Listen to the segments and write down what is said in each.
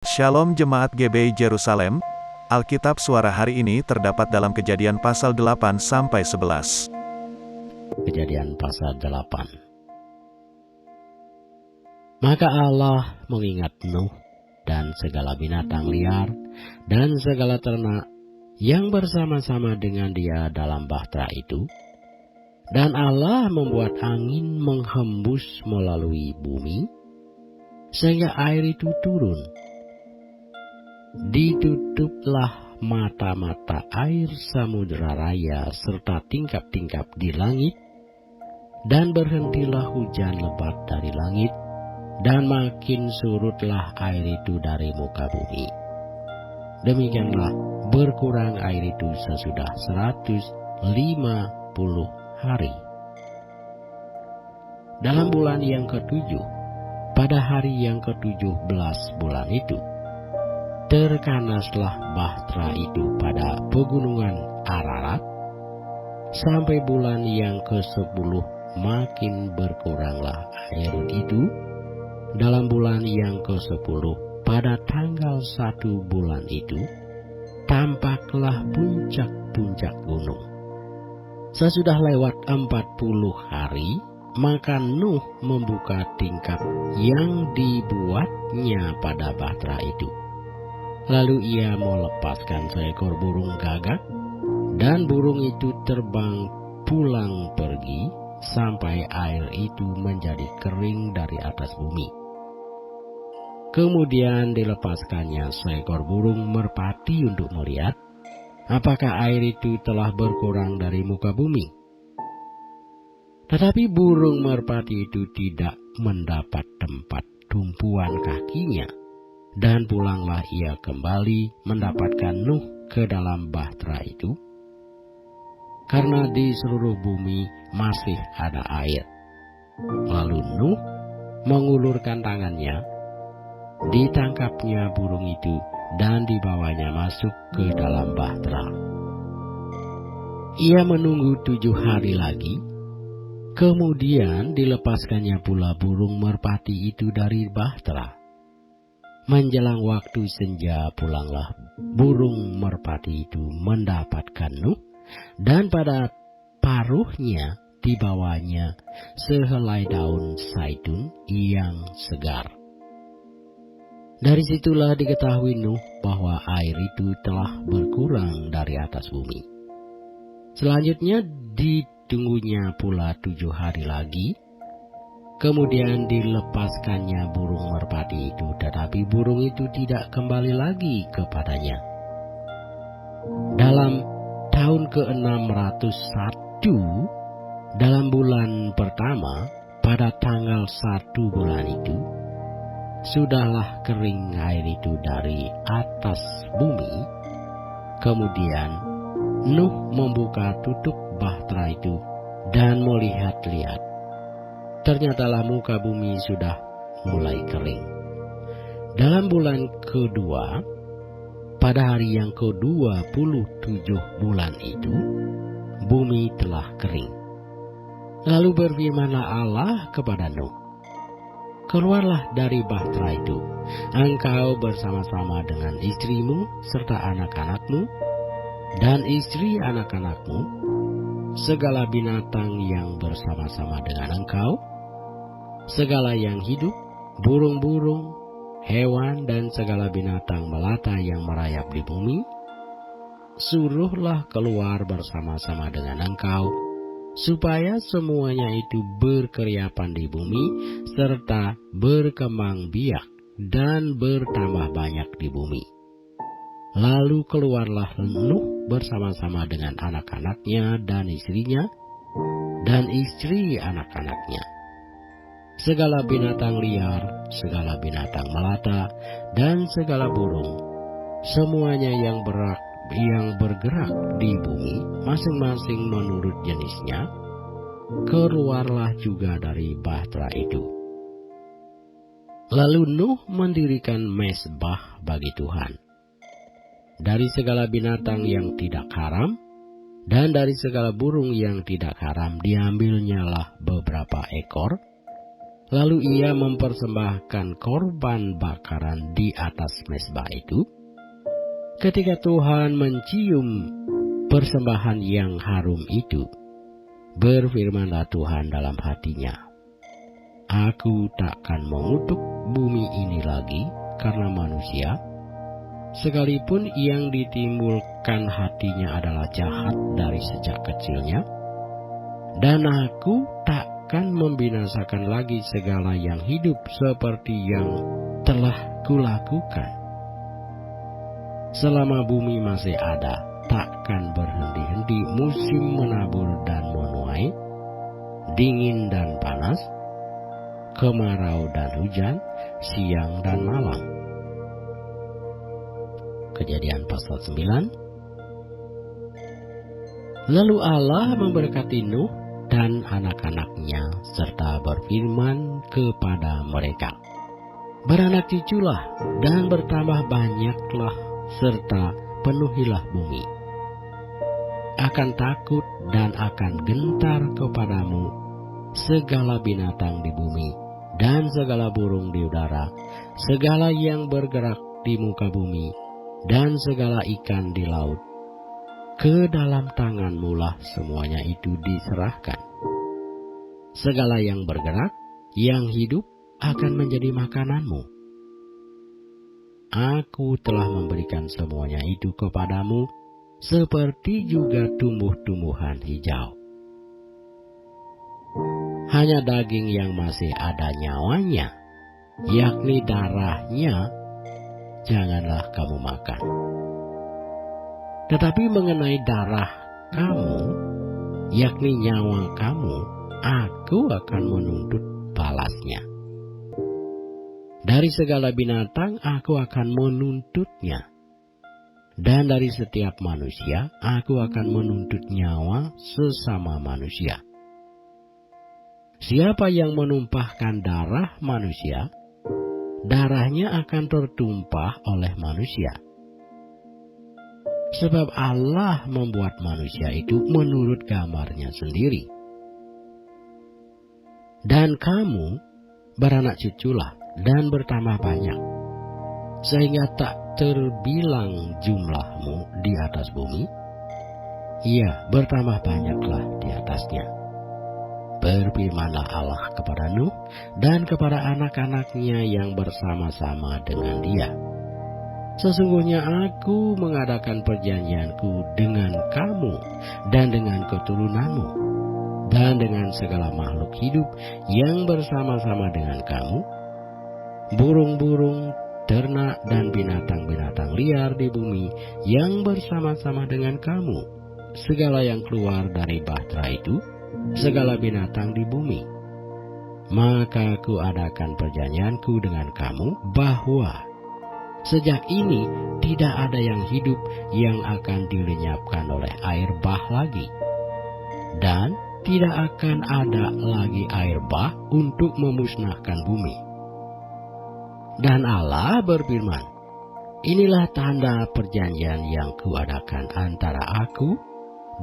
Shalom Jemaat GBI Jerusalem, Alkitab suara hari ini terdapat dalam Kejadian pasal 8-11. Kejadian pasal 8. Maka Allah mengingat Nuh dan segala binatang liar dan segala ternak yang bersama-sama dengan dia dalam bahtera itu. Dan Allah membuat angin menghembus melalui bumi, sehingga air itu turun. Ditutuplah mata-mata air samudera raya serta tingkap-tingkap di langit, dan berhentilah hujan lebat dari langit, dan makin surutlah air itu dari muka bumi. Demikianlah berkurang air itu sesudah 150 hari. Dalam bulan yang ketujuh, pada hari yang ke-17 bulan itu, terkanaslah bahtera itu pada pegunungan Ararat. Sampai bulan yang ke-10 makin berkuranglah air itu. Dalam bulan yang ke-10 pada tanggal 1 bulan itu, tampaklah puncak-puncak gunung. Sesudah lewat 40 hari, maka Nuh membuka tingkap yang dibuatnya pada bahtera itu. Lalu ia melepaskan seekor burung gagak, dan burung itu terbang pulang pergi sampai air itu menjadi kering dari atas bumi. Kemudian dilepaskannya seekor burung merpati untuk melihat apakah air itu telah berkurang dari muka bumi. Tetapi burung merpati itu tidak mendapat tempat tumpuan kakinya. Dan pulanglah ia kembali mendapatkan Nuh ke dalam bahtera itu, karena di seluruh bumi masih ada air. Lalu Nuh mengulurkan tangannya, ditangkapnya burung itu, dan dibawanya masuk ke dalam bahtera. Ia menunggu 7 hari lagi, kemudian dilepaskannya pula burung merpati itu dari bahtera. Menjelang waktu senja pulanglah burung merpati itu mendapatkan Nuh, dan pada paruhnya dibawanya sehelai daun zaitun yang segar. Dari situlah diketahui Nuh bahwa air itu telah berkurang dari atas bumi. Selanjutnya ditunggunya pula 7 hari lagi. Kemudian dilepaskannya burung merpati itu, tetapi burung itu tidak kembali lagi kepadanya. Dalam tahun ke-601, dalam bulan pertama, pada tanggal 1 bulan itu, sudahlah kering air itu dari atas bumi. Kemudian Nuh membuka tutup bahtera itu dan melihat-lihat. Ternyatalah muka bumi sudah mulai kering. Dalam bulan kedua, pada hari yang ke-27 bulan itu, bumi telah kering. Lalu berfirmanlah Allah kepada Nuh, "Keluarlah dari bahtera itu, engkau bersama-sama dengan istrimu serta anak-anakmu, dan istri anak-anakmu, segala binatang yang bersama-sama dengan engkau, segala yang hidup, burung-burung, hewan, dan segala binatang melata yang merayap di bumi, suruhlah keluar bersama-sama dengan engkau, supaya semuanya itu berkeriapan di bumi, serta berkembang biak dan bertambah banyak di bumi." Lalu keluarlah Nuh bersama-sama dengan anak-anaknya dan istrinya, dan istri anak-anaknya. Segala binatang liar, segala binatang melata, dan segala burung, semuanya yang bergerak di bumi, masing-masing menurut jenisnya, keluarlah juga dari bahtera itu. Lalu Nuh mendirikan mezbah bagi Tuhan. Dari segala binatang yang tidak haram, dan dari segala burung yang tidak haram diambilnyalah beberapa ekor. Lalu ia mempersembahkan korban bakaran di atas mezbah itu. Ketika Tuhan mencium persembahan yang harum itu, berfirmanlah Tuhan dalam hatinya, "Aku takkan mengutuk bumi ini lagi karena manusia, sekalipun yang ditimbulkan hatinya adalah jahat dari sejak kecilnya, dan aku takkan membinasakan lagi segala yang hidup seperti yang telah kulakukan. Selama bumi masih ada, takkan berhenti-henti musim menabur dan menuai, dingin dan panas, kemarau dan hujan, siang dan malam." Kejadian pasal 9. Lalu Allah memberkati Nuh dan anak-anaknya serta berfirman kepada mereka, "Beranak cuculah dan bertambah banyaklah serta penuhilah bumi. Akan takut dan akan gentar kepadamu segala binatang di bumi dan segala burung di udara, segala yang bergerak di muka bumi, dan segala ikan di laut. Ke dalam tanganmu lah semuanya itu diserahkan. Segala yang bergerak, yang hidup akan menjadi makananmu. Aku telah memberikan semuanya itu kepadamu, seperti juga tumbuh-tumbuhan hijau. Hanya daging yang masih ada nyawanya, yakni darahnya, janganlah kamu makan. Tetapi mengenai darah kamu, yakni nyawa kamu, aku akan menuntut balasnya. Dari segala binatang aku akan menuntutnya, dan dari setiap manusia aku akan menuntut nyawa sesama manusia. Siapa yang menumpahkan darah manusia, darahnya akan tertumpah oleh manusia. Sebab Allah membuat manusia itu menurut gambarnya sendiri. Dan kamu beranak cuculah dan bertambah banyak, sehingga tak terbilang jumlahmu di atas bumi. Ia bertambah banyaklah di atasnya. Berfirmanlah Allah kepada Nuh dan kepada anak-anaknya yang bersama-sama dengan dia, "Sesungguhnya aku mengadakan perjanjianku dengan kamu dan dengan keturunanmu, dan dengan segala makhluk hidup yang bersama-sama dengan kamu, burung-burung, ternak, dan binatang-binatang liar di bumi yang bersama-sama dengan kamu, segala yang keluar dari bahtera itu, segala binatang di bumi. Maka aku adakan perjanjianku dengan kamu bahwa sejak ini tidak ada yang hidup yang akan dilenyapkan oleh air bah lagi, dan tidak akan ada lagi air bah untuk memusnahkan bumi." Dan Allah berfirman, "Inilah tanda perjanjian yang kuadakan antara aku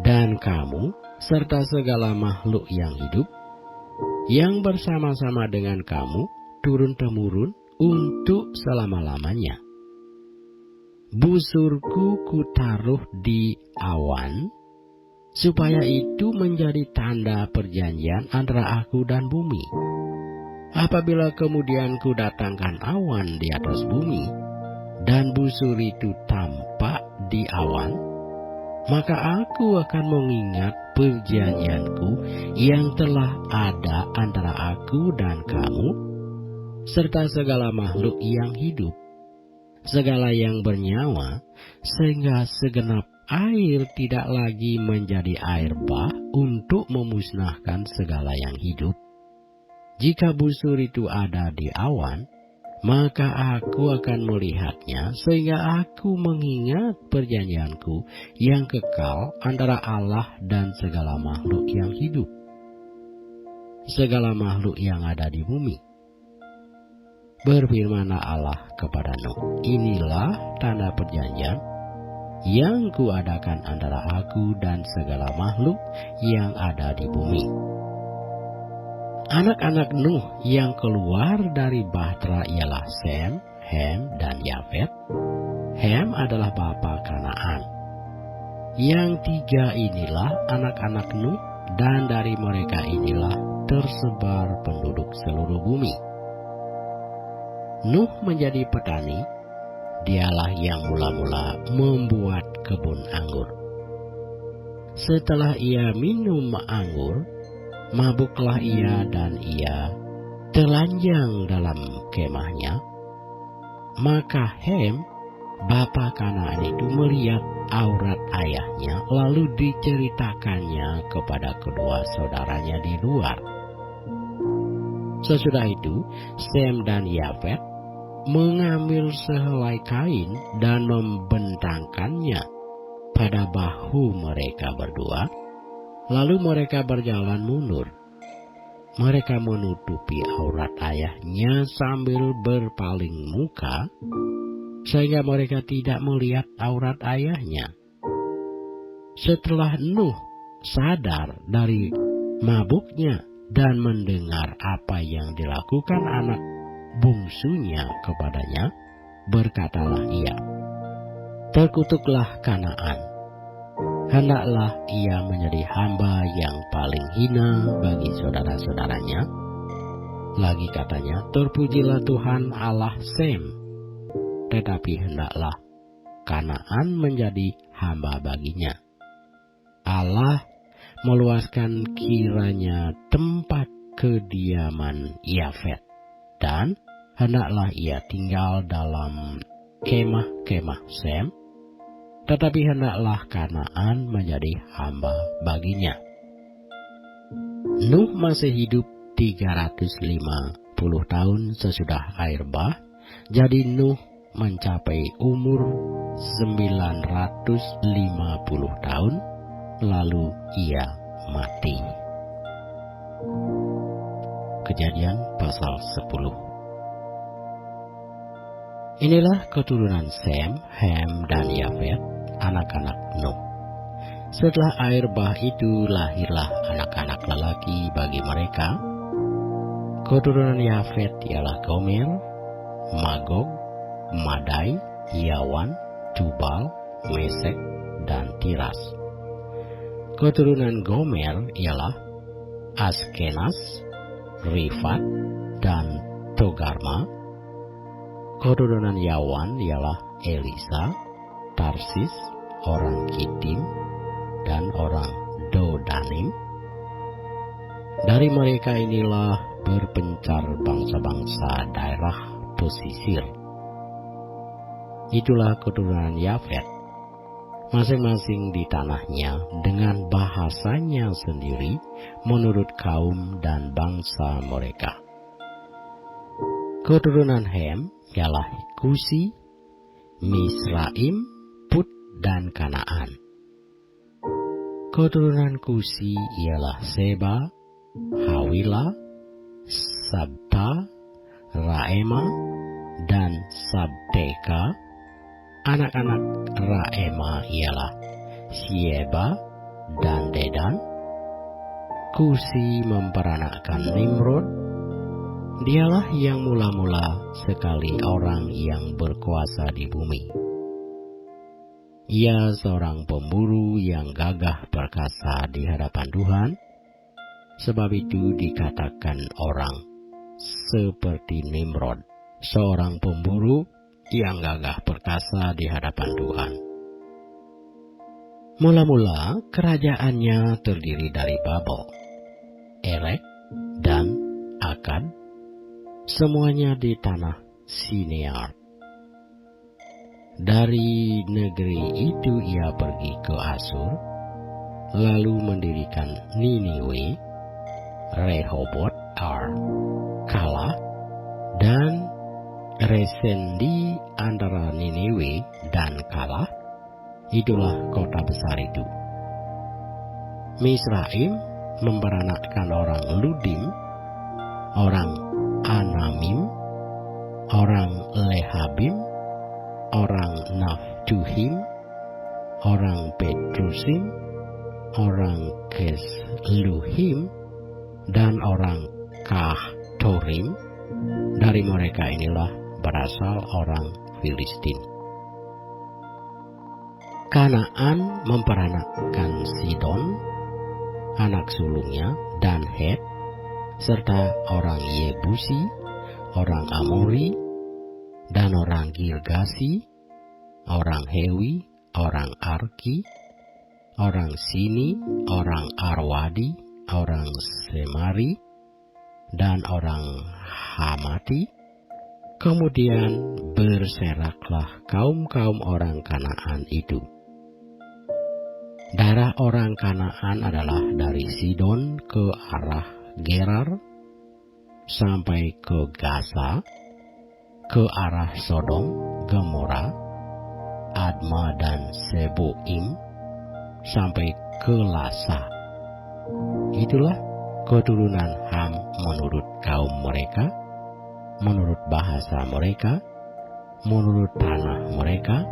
dan kamu serta segala makhluk yang hidup yang bersama-sama dengan kamu turun-temurun untuk selama-lamanya. Busurku kutaruh di awan, supaya itu menjadi tanda perjanjian antara aku dan bumi. Apabila kemudian kudatangkan awan di atas bumi, dan busur itu tampak di awan, maka aku akan mengingat perjanjianku yang telah ada antara aku dan kamu, serta segala makhluk yang hidup, segala yang bernyawa, sehingga segenap air tidak lagi menjadi air bah untuk memusnahkan segala yang hidup. Jika busur itu ada di awan, maka aku akan melihatnya, sehingga aku mengingat perjanjianku yang kekal antara Allah dan segala makhluk yang hidup, segala makhluk yang ada di bumi." Berfirmanlah Allah kepada Nuh, "Inilah tanda perjanjian yang kuadakan antara aku dan segala makhluk yang ada di bumi." Anak-anak Nuh yang keluar dari bahtera ialah Sem, Hem, dan Yafet. Hem adalah bapa Kanaan. Yang tiga inilah anak-anak Nuh, dan dari mereka inilah tersebar penduduk seluruh bumi. Nuh menjadi petani, dialah yang mula-mula membuat kebun anggur. Setelah ia minum anggur, mabuklah ia dan ia telanjang dalam kemahnya. Maka Hem, bapa Kanaan itu melihat aurat ayahnya, lalu diceritakannya kepada kedua saudaranya di luar. Sesudah itu, Sem dan Yafet mengambil sehelai kain dan membentangkannya pada bahu mereka berdua. Lalu mereka berjalan mundur. Mereka menutupi aurat ayahnya sambil berpaling muka, sehingga mereka tidak melihat aurat ayahnya. Setelah Nuh sadar dari mabuknya dan mendengar apa yang dilakukan anak bungsunya kepadanya, berkatalah ia, "Terkutuklah Kanaan. Hendaklah ia menjadi hamba yang paling hina bagi saudara-saudaranya." Lagi katanya, "Terpujilah Tuhan Allah Sem, tetapi hendaklah Kanaan menjadi hamba baginya. Allah meluaskan kiranya tempat kediaman Yafet, dan hendaklah ia tinggal dalam kemah-kemah Sem, tetapi hendaklah Kanaan menjadi hamba baginya." Nuh masih hidup 350 tahun sesudah air bah. Jadi Nuh mencapai umur 950 tahun, lalu ia mati. Kejadian pasal 10. Inilah keturunan Sem, Hem, dan Yafet, anak-anak Nuh. Setelah air bah itu lahirlah anak-anak lelaki bagi mereka. Keturunan Yafet ialah Gomer, Magog, Madai, Yawan, Tubal, Mesek, dan Tiras. Keturunan Gomer ialah Askenas, Rifat, dan Togarma. Keturunan Yawan ialah Elisa, Tarsis, orang Kitim, dan orang Dodanim. Dari mereka inilah berpencar bangsa-bangsa daerah pesisir. Itulah keturunan Yafet, masing-masing di tanahnya dengan bahasanya sendiri menurut kaum dan bangsa mereka. Keturunan Hem ialah Kusi, Misraim, Put, dan Kanaan. Keturunan Kusi ialah Seba, Hawila, Sabta, Raema, dan Sabteka. Anak-anak Raema ialah Sieba dan Dedan. Kusi memperanakkan Nimrod. Dialah yang mula-mula sekali orang yang berkuasa di bumi. Ia seorang pemburu yang gagah perkasa di hadapan Tuhan. Sebab itu dikatakan orang seperti Nimrod, seorang pemburu yang gagah perkasa di hadapan Tuhan. Mula-mula kerajaannya terdiri dari Babel, Erek, dan Akkad, semuanya di tanah Sinear. Dari negeri itu ia pergi ke Asur, lalu mendirikan Niniwe, Rehobot, Kala, dan Resen di antara Niniwe dan Kala. Itulah kota besar itu. Misraim memperanakkan orang Ludim, orang Anamim, orang Lehabim, orang Naftuhim, orang Petrusim, orang Kesluhim, dan orang Kahtorim. Dari mereka inilah berasal orang Filistin. Kanaan memperanakkan Sidon, anak sulungnya, dan Het, serta orang Yebusi, orang Amori, dan orang Girgasi, orang Hewi, orang Arki, orang Sini, orang Arwadi, orang Semari, dan orang Hamati. Kemudian berseraklah kaum-kaum orang Kanaan itu. Daerah orang Kanaan adalah dari Sidon ke arah Gerar, sampai ke Gaza, ke arah Sodom, Gomora, Adma dan Seboim, sampai ke Lasa. Itulah keturunan Ham menurut kaum mereka, menurut bahasa mereka, menurut tanah mereka,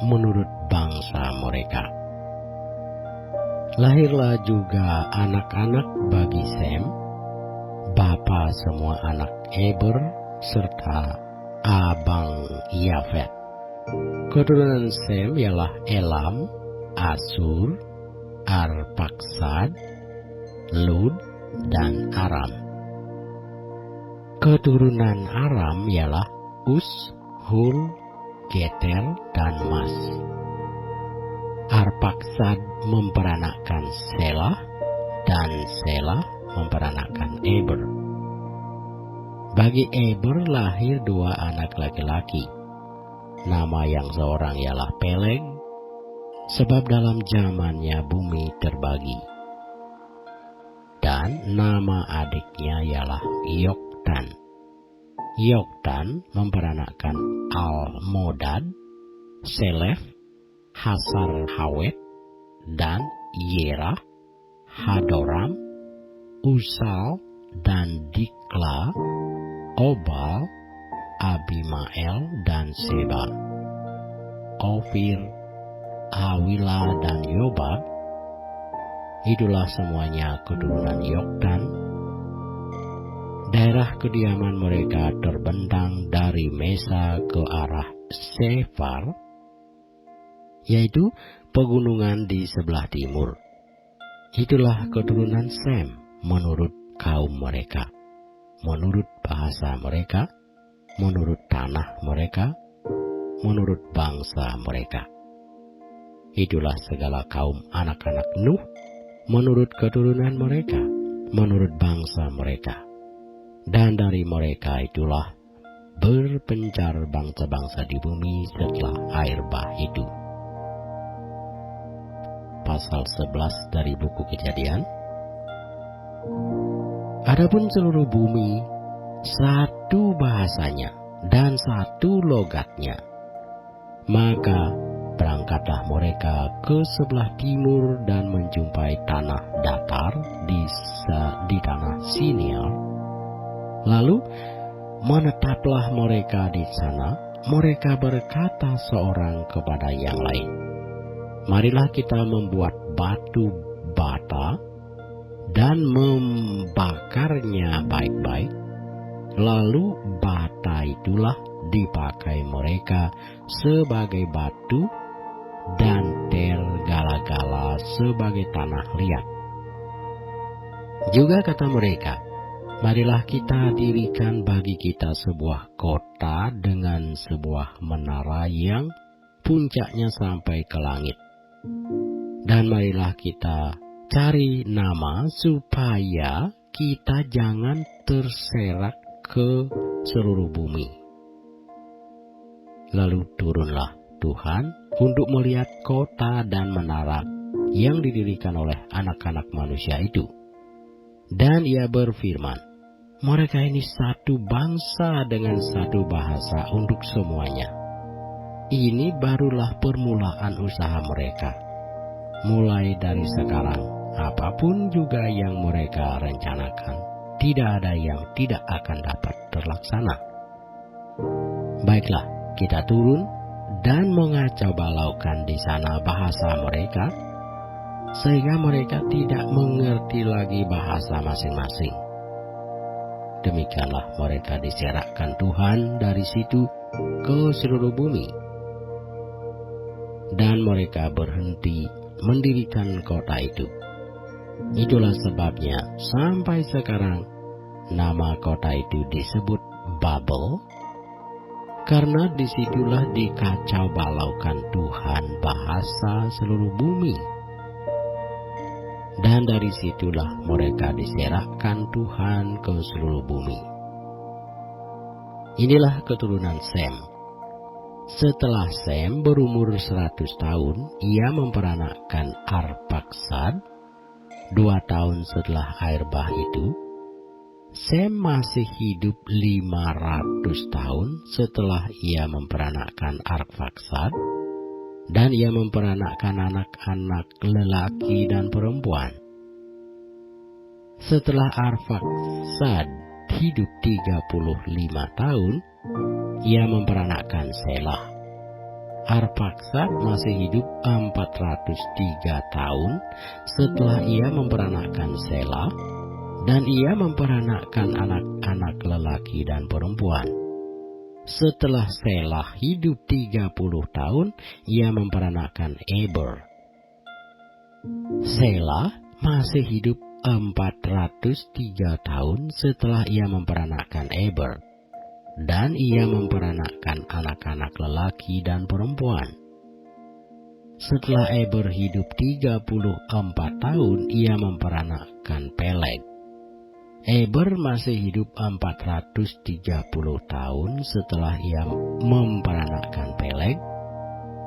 menurut bangsa mereka. Lahirlah juga anak-anak bagi Sem, bapa semua anak Eber, serta abang Yafet. Keturunan Sem ialah Elam, Asur, Arpaksad, Lud, dan Aram. Keturunan Aram ialah Us, Hul, Geter, dan Mas. Arpaksad memperanakkan Selah, dan Selah memperanakkan Eber. Bagi Eber lahir 2 anak laki-laki. Nama yang seorang ialah Peleg, sebab dalam zamannya bumi terbagi. Dan nama adiknya ialah Yoktan. Yoktan memperanakkan Almodad, Selef, Hasar Hawet, dan Yerah, Hadoram, Usal, dan Dikla, Obal, Abimael, dan Seba, Ofir, Hawila, dan Yobab. Itulah semuanya keturunan Yoktan. Daerah kediaman mereka terbentang dari Mesa ke arah Sefar, yaitu pegunungan di sebelah timur. Itulah keturunan Sem menurut kaum mereka, menurut bahasa mereka, menurut tanah mereka, menurut bangsa mereka. Itulah segala kaum anak-anak Nuh menurut keturunan mereka, menurut bangsa mereka. Dan dari mereka itulah berpencar bangsa-bangsa di bumi setelah air bah itu. Pasal 11 dari buku Kejadian. Adapun seluruh bumi, satu bahasanya dan satu logatnya. Maka berangkatlah mereka ke sebelah timur dan menjumpai tanah datar di tanah Siniar. Lalu menetaplah mereka di sana. Mereka berkata seorang kepada yang lain, "Marilah kita membuat batu bata dan membakarnya baik-baik. Lalu bata itulah dipakai mereka sebagai batu dan tergala-gala sebagai tanah liat." Juga kata mereka, "Marilah kita dirikan bagi kita sebuah kota dengan sebuah menara yang puncaknya sampai ke langit. Dan marilah kita cari nama supaya kita jangan terserak ke seluruh bumi." Lalu turunlah Tuhan untuk melihat kota dan menara yang didirikan oleh anak-anak manusia itu. Dan ia berfirman, "Mereka ini satu bangsa dengan satu bahasa untuk semuanya. Ini barulah permulaan usaha mereka. Mulai dari sekarang, apapun juga yang mereka rencanakan, tidak ada yang tidak akan dapat terlaksana. Baiklah, kita turun dan mengacau balaukan di sana bahasa mereka, sehingga mereka tidak mengerti lagi bahasa masing-masing. demikianlah mereka diserakkan Tuhan dari situ ke seluruh bumi. Dan mereka berhenti mendirikan kota itu. Itulah sebabnya sampai sekarang nama kota itu disebut Babel, karena disitulah dikacau balaukan Tuhan bahasa seluruh bumi. Dan dari situlah mereka diserakkan Tuhan ke seluruh bumi. Inilah keturunan Sem. Setelah Sem berumur 100 tahun, ia memperanakkan Arpaksad. 2 tahun setelah air bah itu, Sem masih hidup 500 tahun setelah ia memperanakkan Arpaksad, dan ia memperanakkan anak-anak lelaki dan perempuan. Setelah Arpaksad hidup 35 tahun, ia memperanakkan Selah. Arpaksad masih hidup 403 tahun setelah ia memperanakkan Selah, dan ia memperanakkan anak-anak lelaki dan perempuan. Setelah Selah hidup 30 tahun, ia memperanakkan Eber. Selah masih hidup 403 tahun setelah ia memperanakkan Eber, dan ia memperanakkan anak-anak lelaki dan perempuan. Setelah Eber hidup 34 tahun, ia memperanakkan Peleg. Eber masih hidup 430 tahun setelah ia memperanakkan Peleg,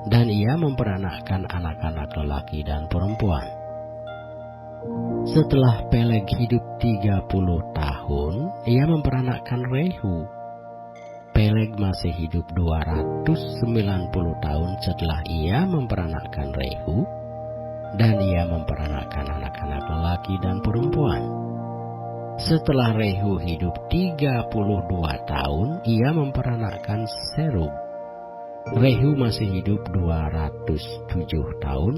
dan ia memperanakkan anak-anak lelaki dan perempuan. Setelah Peleg hidup 30 tahun, ia memperanakkan Rehu. Peleg masih hidup 290 tahun setelah ia memperanakkan Rehu, dan ia memperanakkan anak-anak lelaki dan perempuan. Setelah Rehu hidup 32 tahun, ia memperanakkan Serug. Rehu masih hidup 207 tahun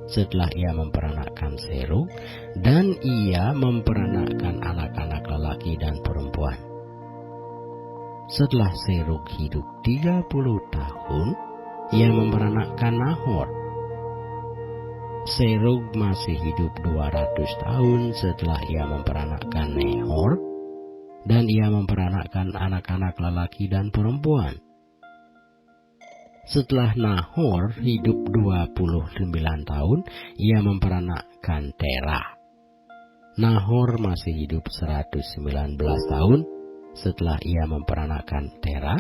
setelah ia memperanakkan Serug, dan ia memperanakkan anak-anak lelaki dan perempuan. Setelah Serug hidup 30 tahun, ia memperanakkan Nahor. Serug masih hidup 200 tahun setelah ia memperanakkan Nahor, dan ia memperanakkan anak-anak lelaki dan perempuan. Setelah Nahor hidup 29 tahun, ia memperanakkan Terah. Nahor masih hidup 119 tahun setelah ia memperanakkan Terah,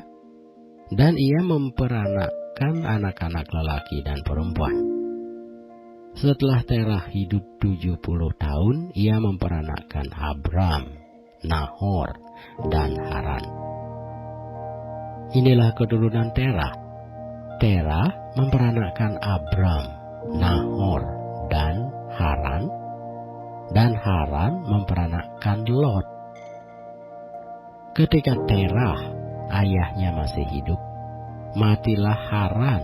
dan ia memperanakkan anak-anak lelaki dan perempuan. Setelah Terah hidup 70 tahun, ia memperanakkan Abram, Nahor, dan Haran. Inilah keturunan Terah. Terah memperanakkan Abram, Nahor, dan Haran memperanakkan Lot. Ketika Terah, ayahnya masih hidup, matilah Haran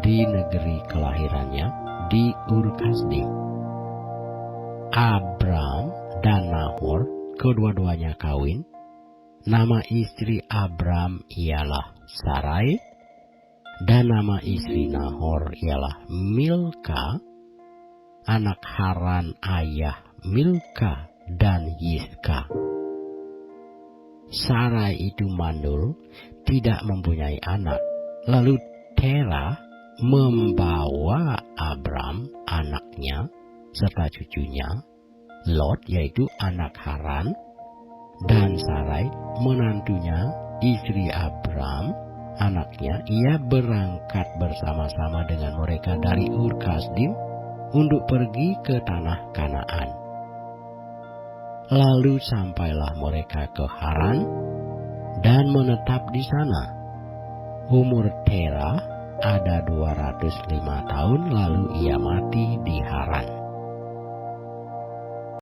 di negeri kelahirannya, di Ur-Kasdim. Abram dan Nahor kedua-duanya kawin. Nama istri Abram ialah Sarai, dan nama istri Nahor ialah Milka. Anak Haran ayah Milka dan Yiska. Sarai itu mandul, tidak mempunyai anak. Lalu Terah membawa Abram anaknya serta cucunya, Lot yaitu anak Haran, dan Sarai menantunya, istri Abram anaknya. Ia berangkat bersama-sama dengan mereka dari Ur-Kasdim untuk pergi ke tanah Kanaan. Lalu sampailah mereka ke Haran dan menetap di sana. Umur Terah ada 205 tahun, lalu ia mati di Haran.